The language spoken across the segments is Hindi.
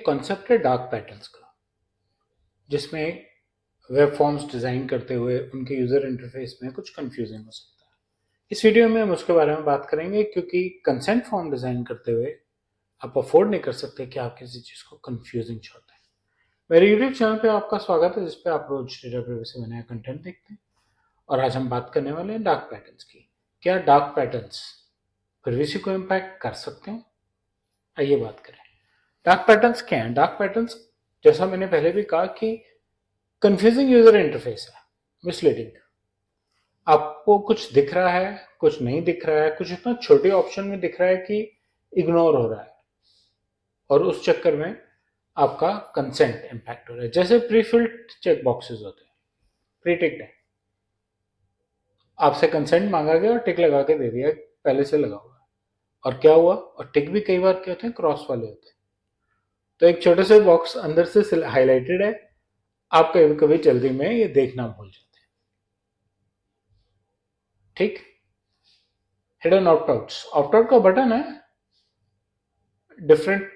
एक कॉन्सेप्ट है डार्क पैटर्न्स का, जिसमें वेब फॉर्म्स डिज़ाइन करते हुए उनके यूज़र इंटरफेस में कुछ कंफ्यूजिंग हो सकता है। इस वीडियो में हम उसके बारे में बात करेंगे, क्योंकि कंसेंट फॉर्म डिज़ाइन करते हुए आप अफोर्ड नहीं कर सकते कि आप किसी चीज़ को कंफ्यूजिंग छोड़ते हैं। मेरे यूट्यूब चैनल पे आपका स्वागत है, जिस पे आप रोज डेटा प्राइवेसी में नया कंटेंट देखते हैं। और आज हम बात करने वाले हैं डार्क पैटर्न्स की। क्या डार्क पैटर्न्स प्राइवेसी को इम्पैक्ट कर सकते हैं? आइए बात करें। डार्क पैटर्न्स क्या हैं? डार्क पैटर्न्स, जैसा मैंने पहले भी कहा, कि कंफ्यूजिंग यूजर इंटरफेस है, मिसलीडिंग। आपको कुछ दिख रहा है, कुछ नहीं दिख रहा है, कुछ इतना छोटे ऑप्शन में दिख रहा है कि इग्नोर हो रहा है, और उस चक्कर में आपका कंसेंट इम्पैक्ट हो रहा है। जैसे प्री फिल्ड चेक बॉक्सेस होते हैं, प्री टिक्ड है, आपसे कंसेंट मांगा गया और टिक लगा के दे दिया, पहले से लगा हुआ है। और क्या हुआ? और टिक भी कई बार क्या होते हैं, क्रॉस वाले होते हैं। तो एक छोटे से बॉक्स अंदर से हाईलाइटेड है, आप कभी कभी जल्दी में ये देखना भूल जाते हैं। ठीक। हिडन ऑप्ट आउट का बटन है, डिफरेंट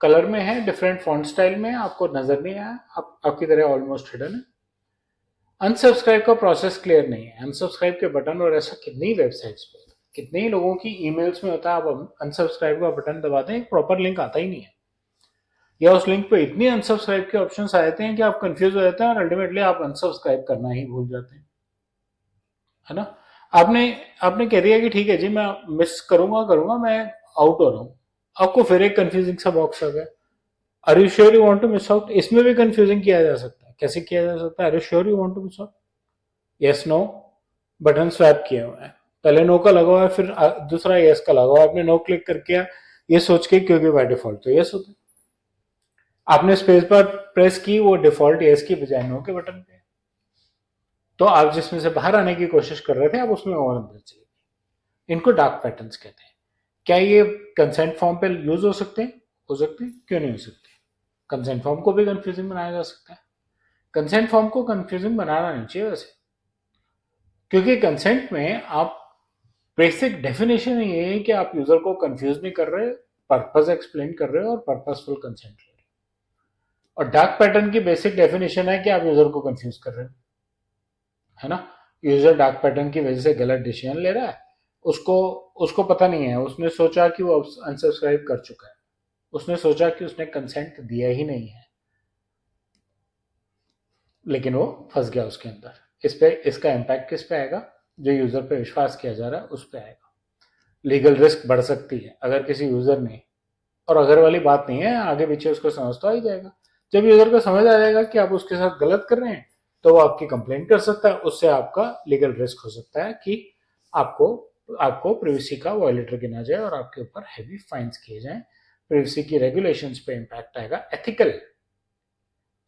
कलर में है, डिफरेंट फॉन्ट स्टाइल में, आपको नजर नहीं आया, आपकी तरह ऑलमोस्ट हिडन है। अनसब्सक्राइब का प्रोसेस क्लियर नहीं है। अनसब्सक्राइब के बटन, और ऐसा कितनी वेबसाइट्स पे, कितने ही लोगों की ईमेल्स में होता है, आप अनसब्सक्राइब का बटन दबाते हैं, एक प्रॉपर लिंक आता ही नहीं है, या उस लिंक पे इतनी अनसब्सक्राइब के ऑप्शंस आ जाते हैं कि आप कंफ्यूज हो जाते हैं और अल्टीमेटली आप अनसब्सक्राइब करना ही भूल जाते हैं, है ना। आपने आपने कह दिया कि ठीक है जी, मैं मिस करूंगा, मैं आउट हो रहा हूँ। आपको फिर एक कंफ्यूजिंग सा बॉक्स आ गया, are you sure you want to miss out. इसमें भी कंफ्यूजिंग किया जा सकता है। कैसे किया जा सकता है? Are you sure you want to miss out, yes no, button swap किए हुए हैं। पहले नो का लगा हुआ है, फिर दूसरा यस का लगा हुआ है। आपने नो क्लिक करके ये सोच के, क्योंकि बाय डिफॉल्ट तो यस होता है, आपने स्पेस पर प्रेस की, वो डिफॉल्ट यस की बजाय नो के बटन पे। तो आप जिसमें से बाहर आने की कोशिश कर रहे थे, आप उसमें और अंदर चले गए। इनको डार्क पैटर्न्स कहते हैं। क्या ये कंसेंट फॉर्म पे यूज हो सकते हैं? हो सकते हैं, क्यों नहीं हो सकते। कंसेंट फॉर्म को भी कंफ्यूजिंग बनाया जा सकता है। कंसेंट फॉर्म को कंफ्यूजिंग बनाना नहीं चाहिए वैसे, क्योंकि कंसेंट में आप बेसिक डेफिनेशन ये है कि आप यूजर को कंफ्यूज नहीं कर रहे, पर्पस एक्सप्लेन कर रहे हो और पर्पसफुल कंसेंट ले रहे हो। और डार्क पैटर्न की बेसिक डेफिनेशन है कि आप यूजर को कंफ्यूज कर रहे हो, है ना। यूजर डार्क पैटर्न की वजह से गलत डिसीजन ले रहा है, उसको उसको पता नहीं है, उसने सोचा कि वो अनसब्सक्राइब कर चुका है, उसने सोचा कि उसने कंसेंट दिया ही नहीं है, लेकिन वो फंस गया उसके अंदर। इस पे इसका इम्पैक्ट किस पे आएगा? जो यूजर पे विश्वास किया जा रहा है उस पे आएगा। लीगल रिस्क बढ़ सकती है अगर किसी यूजर ने, और अगर वाली बात नहीं है, आगे पीछे उसको समझ तो आ ही जाएगा। जब यूजर को समझ आ जाएगा कि आप उसके साथ गलत कर रहे हैं, तो वो आपकी कंप्लेंट कर सकता है। उससे आपका लीगल रिस्क हो सकता है कि आपको आपको प्रिवेसी का वायलेटर गिना जाए और आपके ऊपर हैवी फाइन्स किए जाएं। प्रिवेसी की रेगुलेशंस पे इम्पैक्ट आएगा।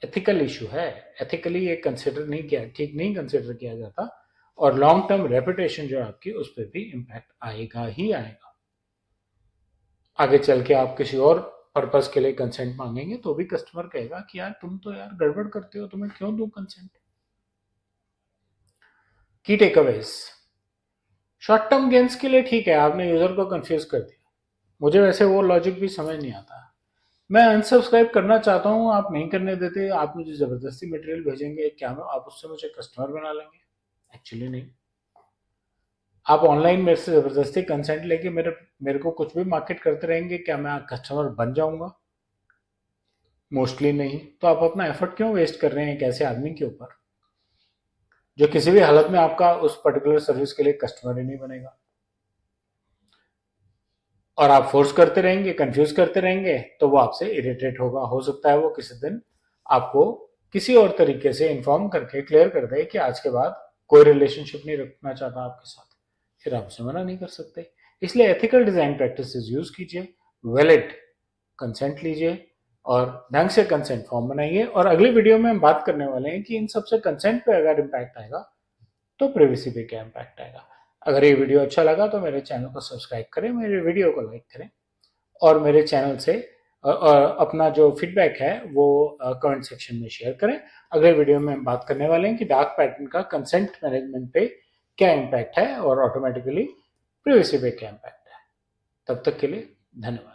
एथिकल इशू है। एथिकली ये कंसिडर नहीं किया, ठीक नहीं कंसिडर किया जाता, और लॉन्ग टर्म रेपुटेशन जो आपकी, उस पर भी इम्पैक्ट आएगा ही आएगा। आगे चल के आप किसी और पर्पस के लिए कंसेंट मांगेंगे तो भी कस्टमर कहेगा कि यार तुम तो यार गड़बड़ करते हो, तुम्हें क्यों दूं कंसेंट। की टेकअवेज, शॉर्ट टर्म गेम्स के लिए ठीक है, आपने यूजर को कंफ्यूज कर दिया। मुझे वैसे वो लॉजिक भी समझ नहीं आता। मैं अनसब्सक्राइब करना चाहता हूँ, आप नहीं करने देते, आप मुझे जबरदस्ती मटेरियल भेजेंगे, क्या आप उससे मुझे कस्टमर बना लेंगे? एक्चुअली नहीं। आप ऑनलाइन मेरे से जबरदस्ती कंसेंट लेके मेरे को कुछ भी मार्केट करते रहेंगे, क्या मैं कस्टमर बन जाऊंगा? मोस्टली नहीं। तो आप अपना एफर्ट क्यों वेस्ट कर रहे हैं एक ऐसे आदमी के ऊपर, जो किसी भी हालत में आपका उस पर्टिकुलर सर्विस के लिए कस्टमर ही नहीं बनेगा? और आप फोर्स करते रहेंगे, कंफ्यूज करते रहेंगे, तो वो आपसे इरिटेट होगा। हो सकता है वो किसी दिन आपको किसी और तरीके से इन्फॉर्म करके क्लियर कर दे कि आज के बाद कोई रिलेशनशिप नहीं रखना चाहता आपके साथ, फिर आप उसे मना नहीं कर सकते। इसलिए एथिकल डिजाइन प्रैक्टिसेस यूज कीजिए, वैलिड कंसेंट लीजिए, और ढंग से कंसेंट फॉर्म बनाइए। और अगली वीडियो में हम बात करने वाले हैं कि इन सबसे कंसेंट पे अगर इम्पैक्ट आएगा तो प्राइवेसी पे क्या इम्पैक्ट आएगा। अगर ये वीडियो अच्छा लगा तो मेरे चैनल को सब्सक्राइब करें, मेरे वीडियो को लाइक करें, और मेरे चैनल से अपना जो फीडबैक है वो कमेंट सेक्शन में शेयर करें। अगले वीडियो में हम बात करने वाले हैं कि डार्क पैटर्न का कंसेंट मैनेजमेंट पे क्या इम्पैक्ट है और ऑटोमेटिकली प्राइवेसी पे क्या इम्पैक्ट है। तब तक के लिए धन्यवाद।